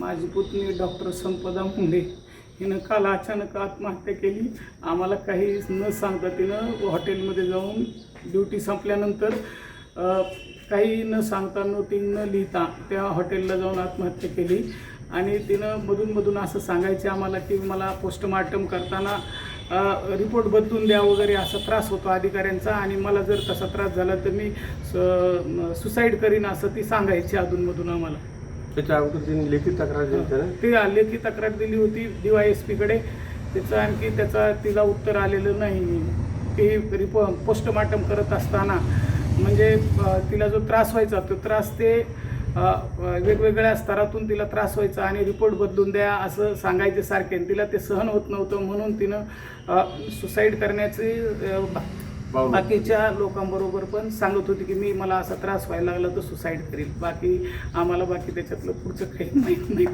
माझी पुतणी डॉक्टर संपदा मुंडे हिनं काल अचानक आत्महत्या केली. आम्हाला काही न सांगता तिनं हॉटेलमध्ये जाऊन ड्युटी संपल्यानंतर काही न सांगता नोटिंग न लिहिता त्या हॉटेलला जाऊन आत्महत्या केली. आणि तिनं मधून असं सांगायचे आम्हाला की मला पोस्टमार्टम करताना रिपोर्ट बदलून द्या वगैरे असा त्रास होतो अधिकाऱ्यांचा, आणि मला जर तसा त्रास झाला तर मी सुसाईड करीन असं ती सांगायची अधूनमधून आम्हाला. त्याच्या अगोदर त्यांनी लेखी तक्रार दिली होती ना? ती लेखी तक्रार दिली होती DYSP-कडे. त्याचं आणखी तिला उत्तर आलेलं नाही. ती पोस्टमार्टम करत असताना म्हणजे तिला जो त्रास व्हायचा तो त्रास ते वेगवेगळ्या स्तरातून तिला त्रास व्हायचा आणि रिपोर्ट बदलून द्या असं सांगायचे सारखे. तिला ते सहन होत नव्हतं म्हणून तिनं सुसाईड करण्याची बाकीच्या लोकांबरोबर पण सांगत होती की मला असा त्रास व्हायला लागला तर सुसाईड करील. बाकी त्याच्यातलं पुढचं काही माहीत नाही.